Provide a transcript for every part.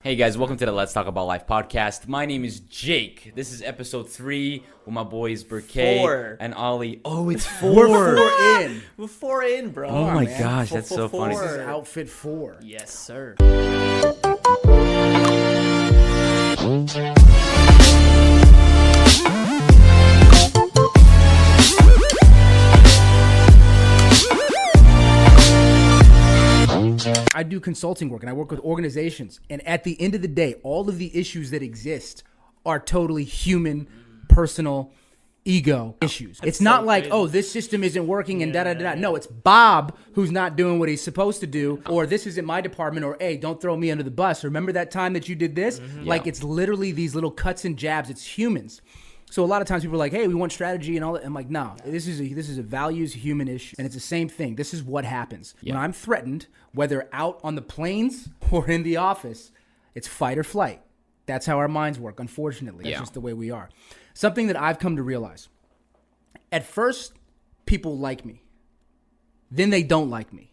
Hey guys, welcome to the Let's Talk About Life podcast. My name is Jake. This is episode 3 with my boys Burkay 4. and Ollie. Oh, it's 4. We're 4 in. We're 4 in, bro. Oh my man. gosh, that's so funny. This is outfit 4. Yes, sir. I do consulting work and I work with organizations. And at the end of the day, all of the issues that exist are totally human, personal, ego issues. It's so not like, crazy. oh, this system isn't working and da-da-da-da. No, it's Bob who's not doing what he's supposed to do, or this isn't my department, or, hey, don't throw me under the bus. Remember that time that you did this? Like, it's literally these little cuts and jabs. It's humans. So a lot of times people are like, hey, we want strategy and all that. I'm like, no, this is a values human issue. And it's the same thing. This is what happens. When I'm threatened, whether out on the plains or in the office, it's fight or flight. That's how our minds work, unfortunately. That's just the way we are. Something that I've come to realize. At first, people like me. Then they don't like me.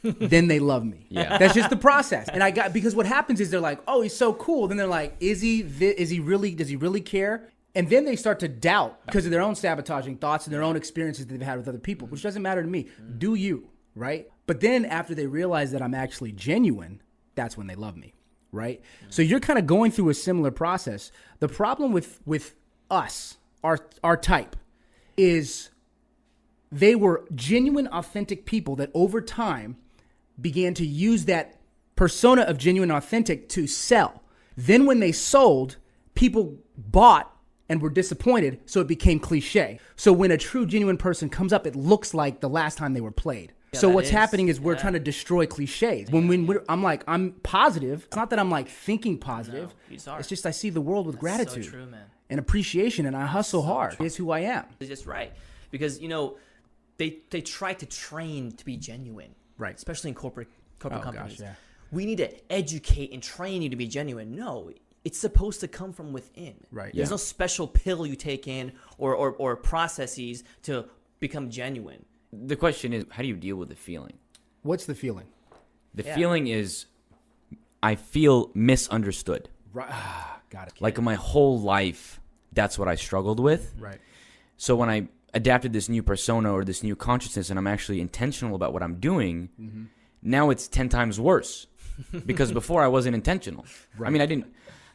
Then they love me. Yeah. That's just the process. And because what happens is they're like, oh, he's so cool. Then they're like, does he really care? And then they start to doubt because of their own sabotaging thoughts and their own experiences that they've had with other people, which doesn't matter to me. Do you, right? But then after they realize that I'm actually genuine, that's when they love me, right? So you're kind of going through a similar process. The problem with us, our type, is they were genuine, authentic people that over time began to use that persona of genuine, authentic to sell. Then when they sold, people bought and were disappointed, so it became cliche. So when a true, genuine person comes up, it looks like the last time they were played. So what's happening is we're trying to destroy cliches. I'm positive. It's not that I'm like thinking positive. No, it's just I see the world with gratitude So true, man. and appreciation, and I hustle hard. It's who I am. It's just right. Because, they try to train to be genuine. Right. Especially in corporate companies. Gosh, yeah. We need to educate and train you to be genuine. No, it's supposed to come from within. Right. There's no special pill you take in or processes to become genuine. The question is, how do you deal with the feeling? What's the feeling? The feeling is, I feel misunderstood. Right. Got it. Like my whole life, that's what I struggled with. Right. So when I adapted this new persona or this new consciousness and I'm actually intentional about what I'm doing, now it's 10 times worse. Because before I wasn't intentional. Right. I mean,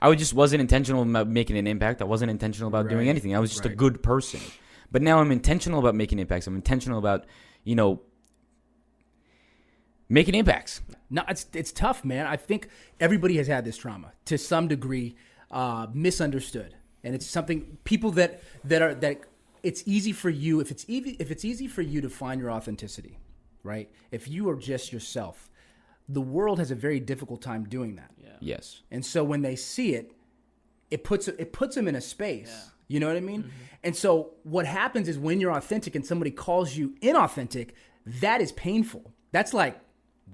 I just wasn't intentional about making an impact. I wasn't intentional about doing anything. I was just a good person. But now I'm intentional about making impacts. I'm intentional about, making impacts. No, it's tough, man. I think everybody has had this trauma to some degree, misunderstood, and it's something people that it's easy for you if it's easy for you to find your authenticity, right? If you are just yourself, the world has a very difficult time doing that. Yeah. Yes. And so when they see it, it puts them in a space. Yeah. You know what I mean? And so what happens is when you're authentic and somebody calls you inauthentic, that is painful. That's like,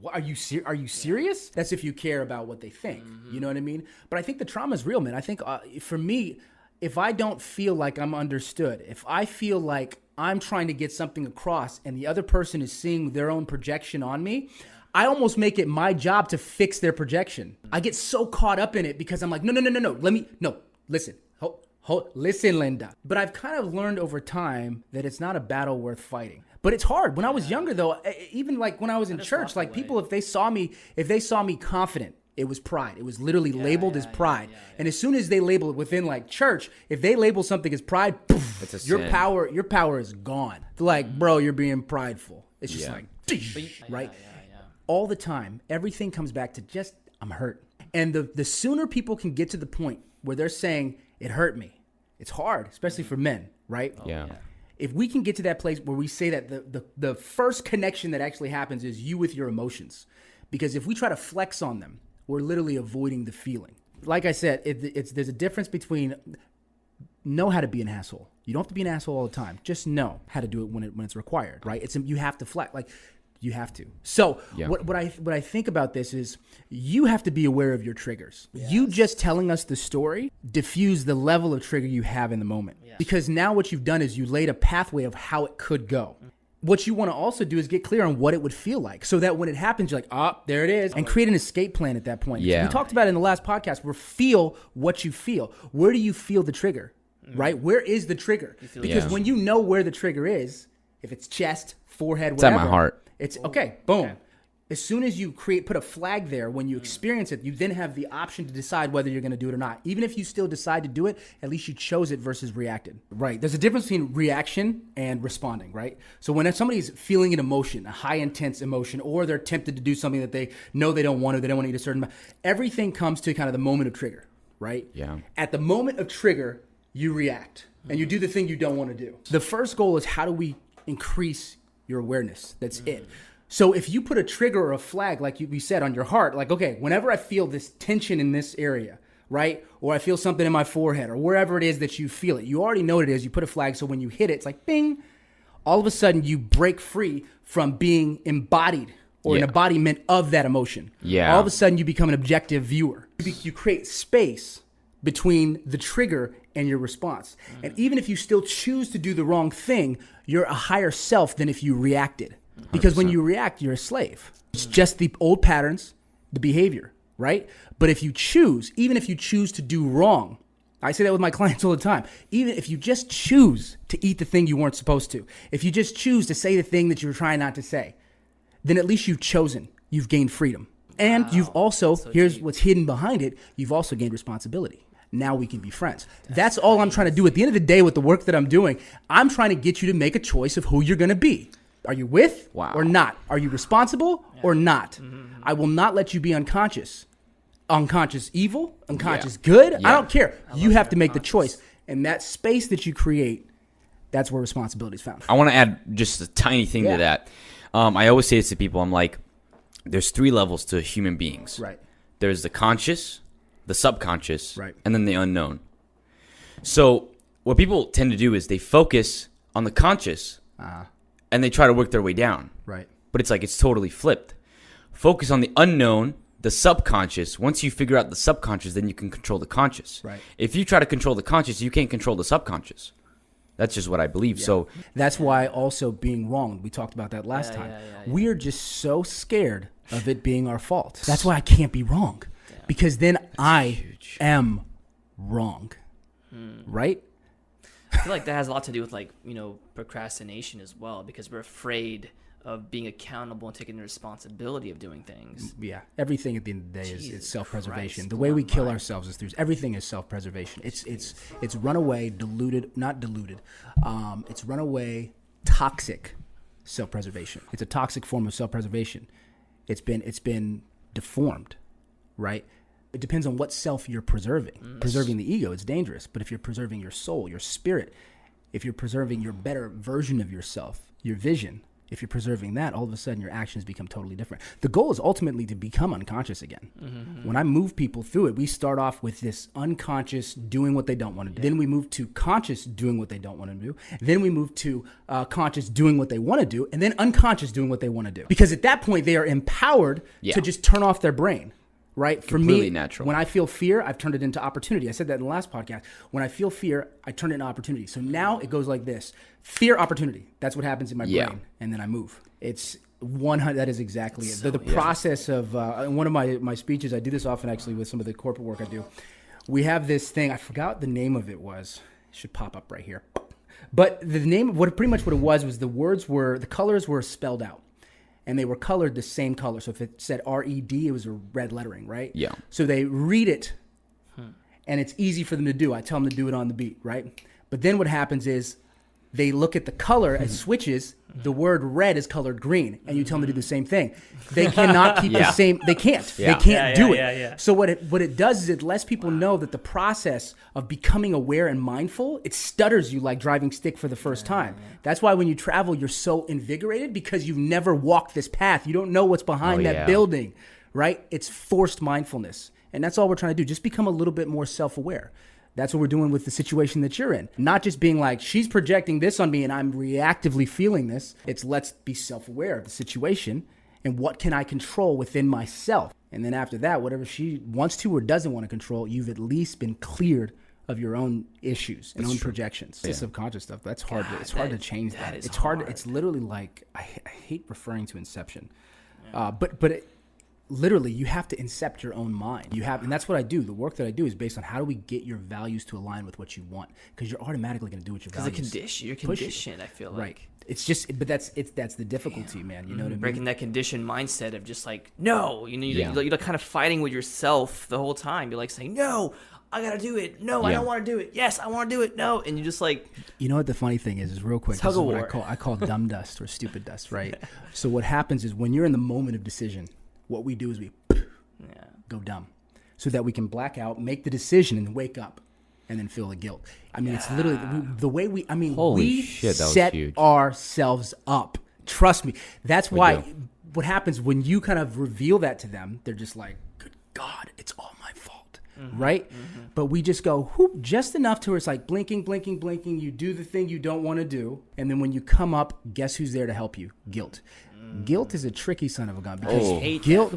are you serious? That's if you care about what they think. You know what I mean? But I think the trauma is real, man. I think for me, if I don't feel like I'm understood, if I feel like I'm trying to get something across and the other person is seeing their own projection on me, I almost make it my job to fix their projection. I get so caught up in it because I'm like, no, listen. Listen, Linda. But I've kind of learned over time that it's not a battle worth fighting. But it's hard. When I was younger, though, even like when I was in church, like people, if they saw me confident, it was pride. It was literally labeled as pride. And as soon as they label it within like church, if they label something as pride, poof, your power is gone. They're like, bro, you're being prideful. It's just like, right? All the time, everything comes back to just, I'm hurt. And the sooner people can get to the point where they're saying, it hurt me. It's hard, especially for men, right? Yeah. If we can get to that place where we say that the first connection that actually happens is you with your emotions. Because if we try to flex on them, we're literally avoiding the feeling. Like I said, there's a difference between know how to be an asshole. You don't have to be an asshole all the time. Just know how to do it when it's required, right? You have to flex. Like, you have to. So what I think about this is you have to be aware of your triggers. Yes. You just telling us the story diffuse the level of trigger you have in the moment. Yes. Because now what you've done is you laid a pathway of how it could go. what you want to also do is get clear on what it would feel like, so that when it happens, you're like, oh, there it is, and create an escape plan at that point. Yeah. We talked about it in the last podcast, where feel what you feel. Where do you feel the trigger, right? Where is the trigger? Because Yeah. when you know where the trigger is, if it's chest, forehead, It's at whatever, my heart. it's okay, boom. Okay. As soon as you put a flag there, when you experience it, you then have the option to decide whether you're going to do it or not. Even if you still decide to do it, at least you chose it versus reacted. Right. There's a difference between reaction and responding, right? So when somebody's feeling an emotion, a high intense emotion, or they're tempted to do something that they know they don't want to, they don't want to eat a certain amount, everything comes to kind of the moment of trigger, right? Yeah. At the moment of trigger, you react and you do the thing you don't want to do. The first goal is, how do we increase your awareness? That's it. So if you put a trigger or a flag, like we said, on your heart, like, okay, whenever I feel this tension in this area, right? Or I feel something in my forehead, or wherever it is that you feel it, you already know what it is. You put a flag, so when you hit it, it's like bing. All of a sudden, you break free from being embodied or an Yeah. embodiment of that emotion. Yeah. All of a sudden, you become an objective viewer. You create space between the trigger and your response. And even if you still choose to do the wrong thing, you're a higher self than if you reacted. Because when you react, you're a slave. It's just the old patterns, the behavior, right? But if you choose, even if you choose to do wrong, I say that with my clients all the time. Even if you just choose to eat the thing you weren't supposed to, if you just choose to say the thing that you were trying not to say, then at least you've chosen. You've gained freedom. And you've also, here's what's hidden behind it, you've also gained responsibility. Now we can be friends. That's all I'm trying to do. At the end of the day, with the work that I'm doing, I'm trying to get you to make a choice of who you're going to be. Are you with or not? Are you responsible or not? I will not let you be unconscious. Unconscious evil, unconscious good. I don't care. You have to make the choice. And that space that you create, that's where responsibility is found. I want to add just a tiny thing Yeah. to that. I always say this to people. I'm like, there's 3 levels to human beings. Right. There's the conscious, the subconscious, Right. and then the unknown. So what people tend to do is they focus on the conscious and they try to work their way down. Right. But it's like it's totally flipped. Focus on the unknown, the subconscious. Once you figure out the subconscious, then you can control the conscious. Right. If you try to control the conscious, you can't control the subconscious. That's just what I believe. So That's why also being wrong, we talked about that last time. We are just so scared of it being our fault. That's why I can't be wrong. Because then I am wrong. Right? I feel like that has a lot to do with, like, procrastination as well, because we're afraid of being accountable and taking the responsibility of doing things. Yeah. Everything at the end of the day is Jesus self-preservation. Christ, The way we my kill mind. ourselves is through everything is self-preservation. It's runaway, not diluted. It's runaway toxic self-preservation. It's a toxic form of self-preservation. It's been deformed, right? It depends on what self you're preserving. Preserving the ego, it's dangerous. But if you're preserving your soul, your spirit, if you're preserving your better version of yourself, your vision, if you're preserving that, all of a sudden your actions become totally different. The goal is ultimately to become unconscious again. When I move people through it, we start off with this unconscious doing what they don't want to do. Then we move to conscious doing what they don't want to do. Then we move to conscious doing what they want to do. And then unconscious doing what they want to do. Because at that point, they are empowered to just turn off their brain. Right? For Completely me, natural. when I feel fear, I've turned it into opportunity. I said that in the last podcast. When I feel fear, I turn it into opportunity. So now it goes like this. Fear, opportunity. That's what happens in my brain. And then I move. It's 100. That is exactly it. The process of, in one of my speeches, I do this often actually with some of the corporate work I do. We have this thing. I forgot the name of it was. It should pop up right here. But the name, pretty much what it was the colors were spelled out. And they were colored the same color. So if it said R-E-D, it was a red lettering, right? Yeah. So they read it, and it's easy for them to do. I tell them to do it on the beat, right? But then what happens is they look at the color as switches. The word red is colored green, and you tell them to do the same thing. They cannot keep the same. They can't. Yeah. They can't do it. Yeah. So what it does is it lets people know that the process of becoming aware and mindful, it stutters you like driving stick for the first time. That's why when you travel, you're so invigorated because you've never walked this path. You don't know what's behind that building, right? It's forced mindfulness. And that's all we're trying to do. Just become a little bit more self-aware. That's what we're doing with the situation that you're in. Not just being like, she's projecting this on me and I'm reactively feeling this. It's let's be self-aware of the situation and what can I control within myself. And then after that, whatever she wants to or doesn't want to control, you've at least been cleared of your own issues and own projections. The subconscious stuff. That's hard. It's hard to change that. It's hard. It's literally like I hate referring to Inception, but literally you have to incept your own mind. And that's what I do. The work that I do is based on how do we get your values to align with what you want, because you're automatically going to do what your values. Because you're conditioned. I feel like. Right. It's just, but that's the difficulty, man. You know what I mean? Breaking that conditioned mindset of just like, no, you're like kind of fighting with yourself the whole time. You're like saying, no, I gotta do it. No, I don't want to do it. Yes, I want to do it. No, and you just like. You know what the funny thing is real quick. This is what I call dumb dust or stupid dust, right? So what happens is when you're in the moment of decision, what we do is we go dumb, so that we can black out, make the decision, and wake up. And then feel the guilt. I mean, it's literally the way we. I mean, we set ourselves up. Trust me. That's why. What happens when you kind of reveal that to them? They're just like, "Good God, it's all my fault," right? But we just go whoop, just enough to where it's like blinking, blinking, blinking. You do the thing you don't want to do, and then when you come up, guess who's there to help you? Guilt. Guilt is a tricky son of a gun because guilt.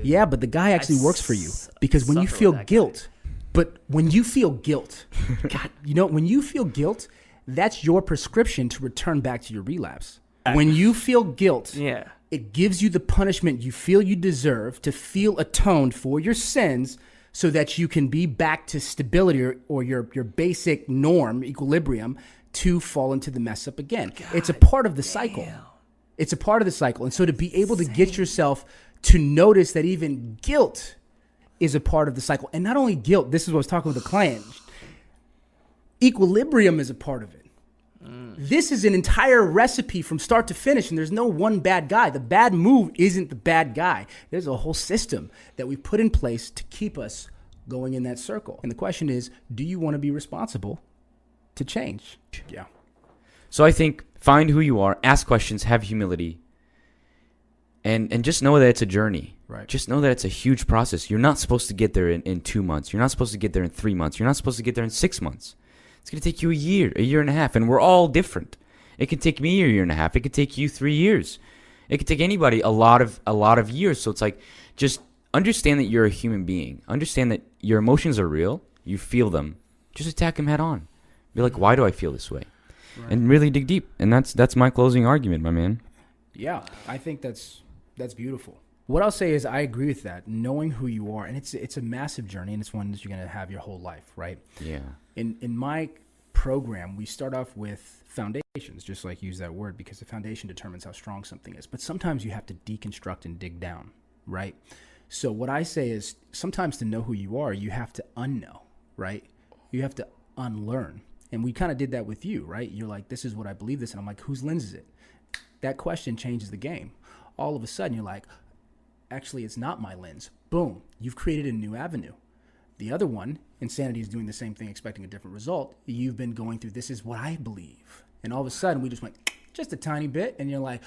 Yeah, but the guy actually works for you because when you feel guilt. But when you feel guilt, God, when you feel guilt, that's your prescription to return back to your relapse. When you feel guilt, it gives you the punishment you feel you deserve to feel atoned for your sins so that you can be back to stability or your basic norm, equilibrium, to fall into the mess up again. It's a part of the cycle. It's a part of the cycle. And so to be able to get yourself to notice that even guilt is a part of the cycle. And not only guilt, this is what I was talking with the client. Equilibrium is a part of it. This is an entire recipe from start to finish, and there's no one bad guy. The bad move isn't the bad guy. There's a whole system that we put in place to keep us going in that circle. And the question is, do you want to be responsible to change? Yeah. So I think find who you are, ask questions, have humility, and just know that it's a journey. Right. Just know that it's a huge process. You're not supposed to get there in 2 months. You're not supposed to get there in 3 months. You're not supposed to get there in 6 months. It's going to take you a year and a half, and we're all different. It could take me a year and a half. It could take you 3 years. It could take anybody a lot of years. So it's like, just understand that you're a human being. Understand that your emotions are real. You feel them. Just attack them head on. Be like, why do I feel this way? Right. And really dig deep. And that's my closing argument, my man. Yeah, I think that's beautiful. What I'll say is I agree with that, knowing who you are. And it's a massive journey, and it's one that you're going to have your whole life, right? Yeah. In my program, we start off with foundations, just like use that word, because the foundation determines how strong something is. But sometimes you have to deconstruct and dig down, right? So what I say is sometimes to know who you are, you have to unknow, right? You have to unlearn. And we kind of did that with you, right? You're like, this is what I believe this. And I'm like, whose lens is it? That question changes the game. All of a sudden, you're like, actually, it's not my lens. Boom. You've created a new avenue. The other one, insanity, is doing the same thing, expecting a different result. You've been going through, this is what I believe. And all of a sudden, we just went just a tiny bit. And you're like,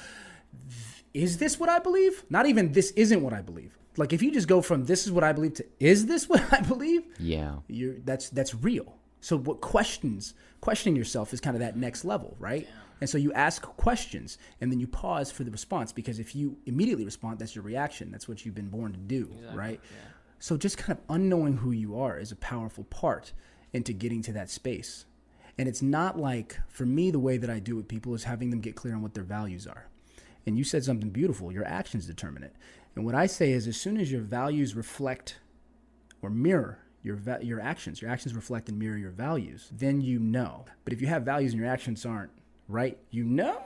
is this what I believe? Not even this isn't what I believe. Like if you just go from this is what I believe to is this what I believe? Yeah. That's real. So what questioning yourself is kind of that next level, right? Yeah. And so you ask questions and then you pause for the response, because if you immediately respond, that's your reaction. That's what you've been born to do, exactly. Right? Yeah. So just kind of unknowing who you are is a powerful part into getting to that space. And it's not like, for me, the way that I do with people is having them get clear on what their values are. And you said something beautiful, your actions determine it. And what I say is as soon as your values reflect or mirror your actions reflect and mirror your values, then you know. But if you have values and your actions aren't right, you know,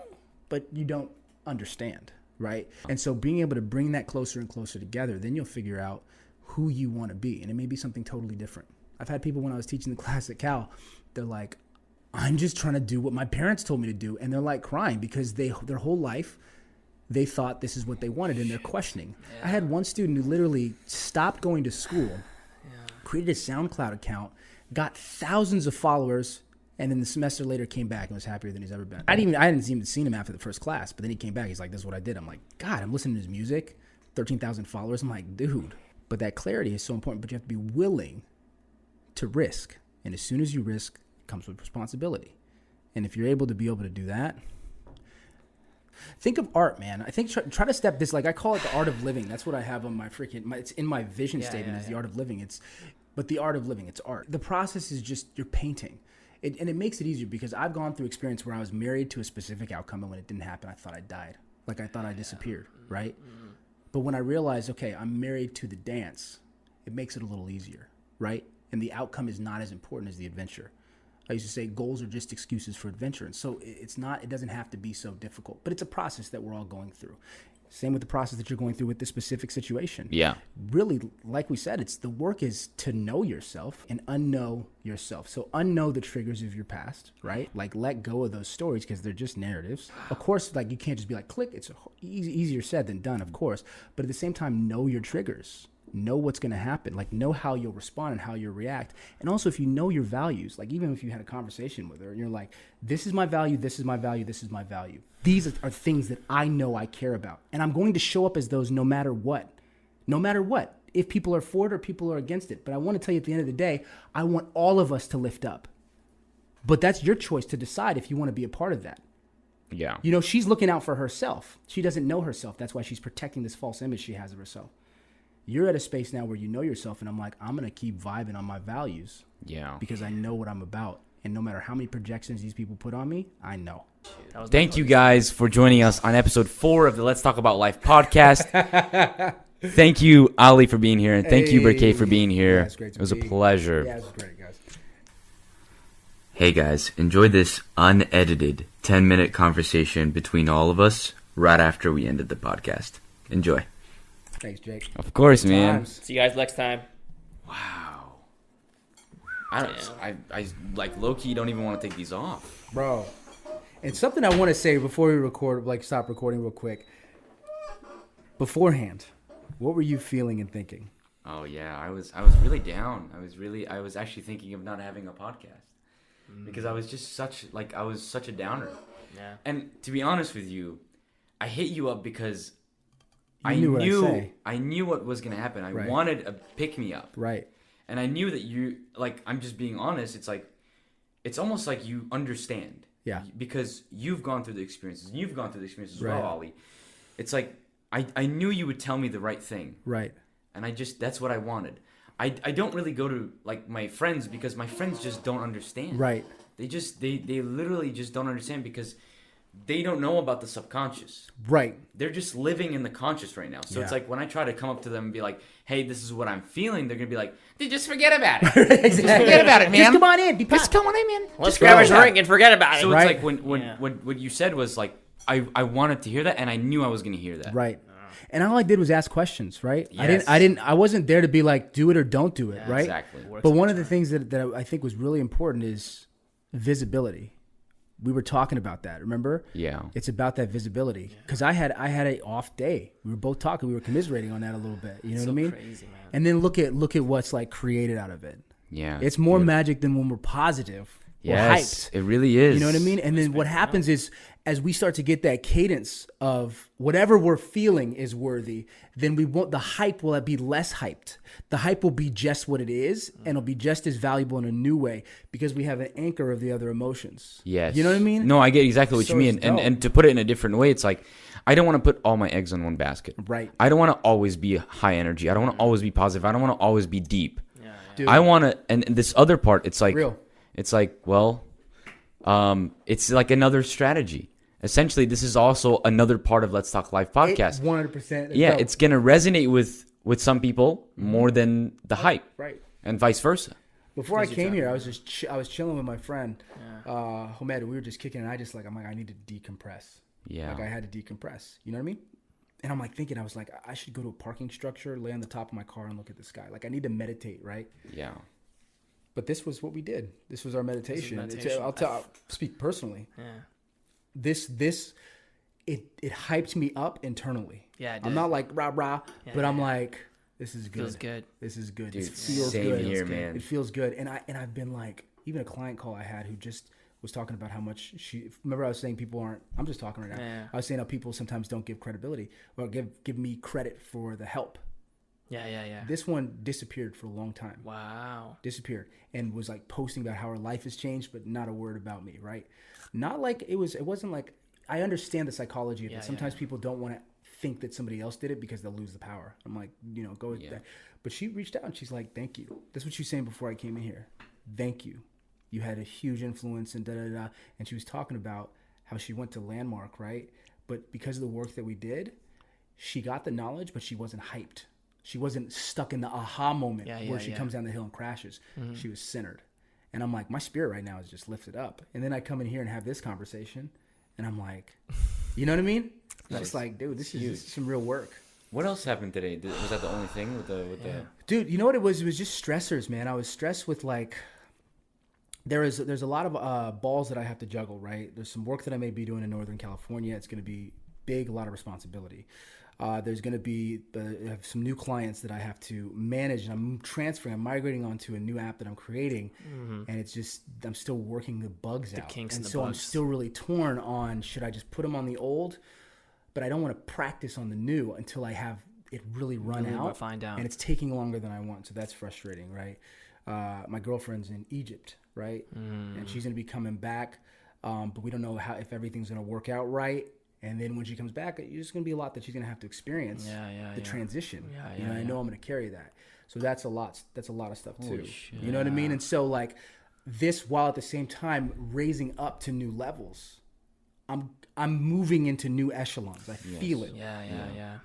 but you don't understand, right? And so being able to bring that closer and closer together, then you'll figure out who you want to be. And it may be something totally different. I've had people when I was teaching the class at Cal, they're like, I'm just trying to do what my parents told me to do. And they're like crying because their whole life, they thought this is what they wanted and they're questioning. Yeah. I had one student who literally stopped going to school, created a SoundCloud account, got thousands of followers, and then the semester later came back and was happier than he's ever been. I hadn't even seen him after the first class, but then he came back. He's like, this is what I did. I'm like, God, I'm listening to his music, 13,000 followers. I'm like, dude. But that clarity is so important, but you have to be willing to risk. And as soon as you risk, it comes with responsibility. And if you're able to do that, think of art, man. I think try to step this, like I call it the art of living. That's what I have on my it's in my vision statement is the art of living. It's But the art of living, it's art. The process is just you're painting. And it makes it easier because I've gone through experience where I was married to a specific outcome, and when it didn't happen, I thought I died. Like I thought I disappeared, right? But when I realized, okay, I'm married to the dance, it makes it a little easier, right? And the outcome is not as important as the adventure. I used to say goals are just excuses for adventure. And so it doesn't have to be so difficult, but it's a process that we're all going through. Same with the process that you're going through with this specific situation. Yeah. Really, like we said, the work is to know yourself and unknow yourself. So unknow the triggers of your past, right? Like let go of those stories because they're just narratives. Of course, like you can't just be like, click. It's easier said than done, of course. But at the same time, know your triggers. Know what's going to happen. Like know how you'll respond and how you'll react. And also if you know your values, like even if you had a conversation with her and you're like, this is my value, this is my value, this is my value. These are things that I know I care about. And I'm going to show up as those no matter what. No matter what. If people are for it or people are against it. But I want to tell you at the end of the day, I want all of us to lift up. But that's your choice to decide if you want to be a part of that. Yeah. You know, she's looking out for herself. She doesn't know herself. That's why she's protecting this false image she has of herself. You're at a space now where you know yourself, and I'm like, I'm going to keep vibing on my values. Yeah. Because I know what I'm about. And no matter how many projections these people put on me, I know. Thank you guys for joining us on episode 4 of the Let's Talk About Life podcast. Thank you, Ali, for being here. And thank you, Berkay, for being here. Yeah, it's great to it was a be. pleasure. Yeah, it was great, guys. Hey, guys, enjoy this unedited 10-minute conversation between all of us right after we ended the podcast. Enjoy. Thanks, Jake. Of course, man. Times. See you guys next time. Wow. I like low-key don't even want to take these off. Bro. And something I want to say before we record, like stop recording real quick. Beforehand, what were you feeling and thinking? Oh yeah, I was really down. I was actually thinking of not having a podcast because I was just such a downer. Yeah. And to be honest with you, I hit you up because You knew what I'd say. I knew what was gonna happen. I Right. wanted a pick me up. Right. And I knew that you, like, I'm just being honest. It's like, it's almost like you understand. Yeah. Because you've gone through the experiences. You've gone through the experiences as Right. well, Ollie. It's like, I knew you would tell me the right thing. Right. And that's what I wanted. I don't really go to, like, my friends because my friends just don't understand. Right. They literally just don't understand because they don't know about the subconscious. Right. They're just living in the conscious right now. So it's Yeah. like when I try to come up to them and be like, hey, this is what I'm feeling, they're going to be like, dude, just forget about it. Exactly. Just forget about it, man. Just come on in. Be Just come on in, man. Let's Just grab a go. drink and forget about it. So Right. it's like when what you said was like, I wanted to hear that and I knew I was going to hear that. Right. And all I did was ask questions, right? Yes. I wasn't there to be like, do it or don't do it, right? Exactly. But one of the things that I think was really important is visibility. We were talking about that, remember? Yeah. It's about that visibility. Because I had an off day. We were both talking. We were commiserating on that a little bit. You know what I mean? Crazy, man. And then look at what's like created out of it. Yeah. It's more magic than when we're positive. Yes, We're hyped. it really is. You know what I mean? And then what happens is as we start to get that cadence of whatever we're feeling is worthy, then the hype will be less hyped. The hype will be just what it is and it'll be just as valuable in a new way because we have an anchor of the other emotions. Yes. You know what I mean? No, I get exactly what So you mean. it's dope. And to put it in a different way, it's like, I don't want to put all my eggs in one basket. Right. I don't want to always be high energy. I don't want to always be positive. I don't want to always be deep. Dude, I want to, and this other part, it's like, Real. it's like, well, it's like another strategy. Essentially, this is also another part of Let's Talk Life podcast. 100%. Yeah, dope. it's going to resonate with some people more than the hype, right. and vice versa. Before I came here, I was I was chilling with my friend, Homed. We were just kicking, and I'm like, I need to decompress. Yeah. Like I had to decompress. You know what I mean? And I'm like thinking, I was like, I should go to a parking structure, lay on the top of my car, and look at the sky. Like I need to meditate, right? Yeah. But this was what we did. This was our meditation. meditation. I'll speak personally. Yeah. It hyped me up internally. Yeah, it I'm did. not like rah rah, but I'm like, this is good. Feels good. This is good. Dude, It feels same good. here, It man. It feels good. And I've been like, even a client call I had who just was talking about how much remember I was saying people aren't, I'm just talking right now. Yeah. I was saying how people sometimes don't give credibility or give me credit for the help. Yeah. This one disappeared for a long time. Wow. Disappeared and was like posting about how her life has changed, but not a word about me, right? Not like it wasn't like, I understand the psychology of it. Sometimes people don't want to think that somebody else did it because they'll lose the power. I'm like, go with that. But she reached out and she's like, thank you. That's what she was saying before I came in here. Thank you. You had a huge influence and da-da-da. And she was talking about how she went to Landmark, right? But because of the work that we did, she got the knowledge, but she wasn't hyped. She wasn't stuck in the aha moment where she comes down the hill and crashes. She was centered. And I'm like, my spirit right now is just lifted up. And then I come in here and have this conversation, and I'm like, you know what I mean? It's just like, dude, this is some real work. What else happened today? Was that the only thing with the? Dude, you know what it was? It was just stressors, man. I was stressed with like, there's a lot of balls that I have to juggle, right? There's some work that I may be doing in Northern California. It's going to be big, a lot of responsibility. There's going to be I have some new clients that I have to manage, and I'm migrating onto a new app that I'm creating, and it's just I'm still working the bugs out. Kinks and and the so bugs. I'm still really torn on should I just put them on the old, but I don't want to practice on the new until I have it really run out. Find out. And it's taking longer than I want, so that's frustrating, right? My girlfriend's in Egypt, right? And she's going to be coming back, but we don't know if everything's going to work out right. And then when she comes back, it's just going to be a lot that she's going to have to experience. The transition. I know I'm going to carry that. So that's a lot. That's a lot of stuff too. You know what I mean? And so like this, while at the same time raising up to new levels, I'm moving into new echelons. I feel it.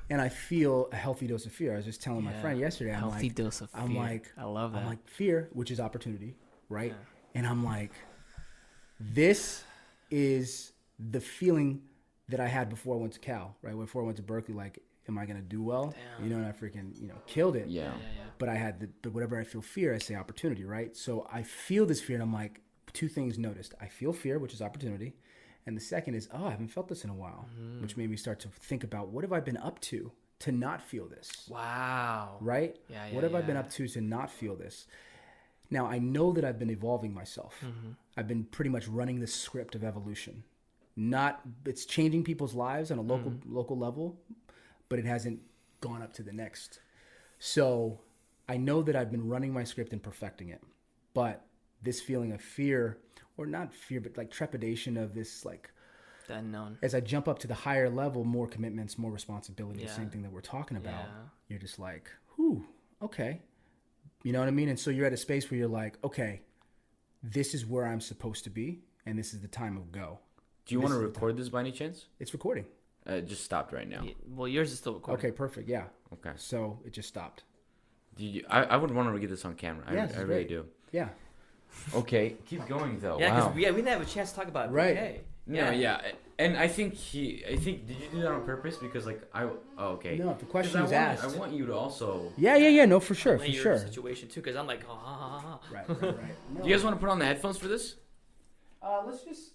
And I feel a healthy dose of fear. I was just telling my friend yesterday. Healthy dose of fear. I'm like, I love that. I'm like, fear, which is opportunity, right? And I'm like, this is the feeling that I had before I went to Cal, right? Before I went to Berkeley, like, am I gonna do well? Damn. And I freaking, killed it. But But whatever I feel fear, I say opportunity, right? So I feel this fear, and I'm like, two things noticed. I feel fear, which is opportunity, and the second is, I haven't felt this in a while, which made me start to think about what have I been up to not feel this? Wow. Right? What have I been up to not feel this? Now I know that I've been evolving myself. I've been pretty much running the script of evolution. It's changing people's lives on a local level, but it hasn't gone up to the next. So I know that I've been running my script and perfecting it, but this feeling of fear, or not fear, but like trepidation of this, like the unknown. As I jump up to the higher level, more commitments, more responsibility, the same thing that we're talking about. You're just like, whew, okay. You know what I mean? And so you're at a space where you're like, okay, this is where I'm supposed to be, and this is the time of go. Do you want to record this by any chance? It's recording. It just stopped right now. Well, yours is still recording. Okay, perfect. Yeah. Okay. So it just stopped. I would want to get this on camera. I really great. do. Yeah. Okay, keep going though. Yeah, because wow. we didn't have a chance to talk about it. Right. Okay. No, and I think did you do that on purpose? Because okay. No, the question was asked. I want you to also. Yeah. No, for sure, for Your sure. situation too, because I'm like, Right. Do you guys want to put on the headphones for this? Let's just.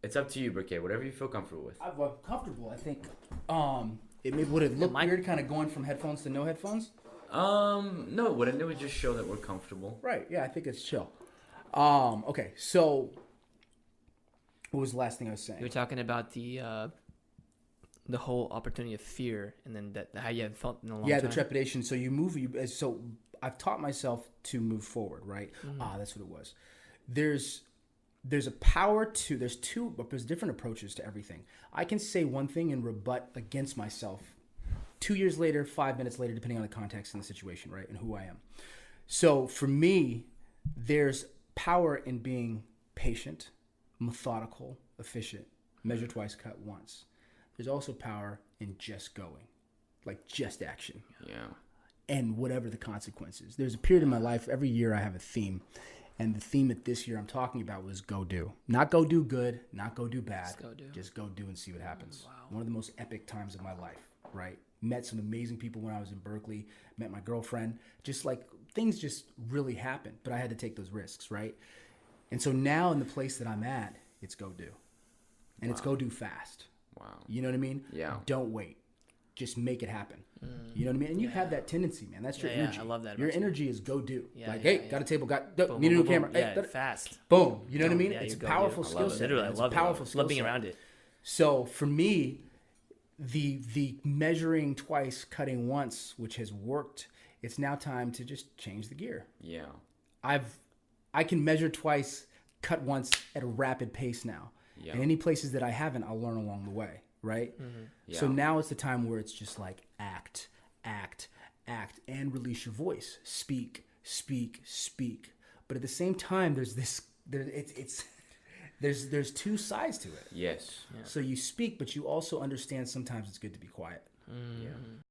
It's up to you, Briquet. Whatever you feel comfortable with. I'm comfortable. I think. Would it look weird, kind of going from headphones to no headphones? No, wouldn't it? Would just show that we're comfortable. Right. Yeah, I think it's chill. Okay. So, what was the last thing I was saying? you were talking about the whole opportunity of fear, and then how you haven't felt in a long time. Yeah, the trepidation. So you move. So I've taught myself to move forward. Right. That's what it was. There's a power to. There's different approaches to everything. I can say one thing and rebut against myself 2 years later, 5 minutes later, depending on the context and the situation, right, and who I am. So for me, there's power in being patient, methodical, efficient, measure twice, cut once. There's also power in just going, like just action. Yeah. And whatever the consequences. There's a period in my life, every year I have a theme. And the theme that this year I'm talking about was go do. Not go do good, not go do bad. Just go do and see what happens. Wow. One of the most epic times of my life, right? Met some amazing people when I was in Berkeley. Met my girlfriend. Just like things just really happened. But I had to take those risks, right? And so now in the place that I'm at, it's go do. And it's go do fast. Wow. You know what I mean? Yeah. Don't wait. Just make it happen. You know what I mean? And you have that tendency, man. That's your energy. I love that. Your energy is go do. Got a table, got Boom, need a boom, new boom, camera. boom. Hey, Yeah, fast. Boom. You know what I mean? Yeah, It's a you go powerful do. skill set. Literally, I It's love a powerful it. skill Love being set. around it. So for me, the measuring twice, cutting once, which has worked, it's now time to just change the gear. Yeah. I can measure twice, cut once at a rapid pace now. Yeah. And any places that I haven't, I'll learn along the way, right? Yeah. So now it's the time where it's just like act, and release your voice. Speak. But at the same time, there's two sides to it. Yes. So you speak, but you also understand sometimes it's good to be quiet. Mm.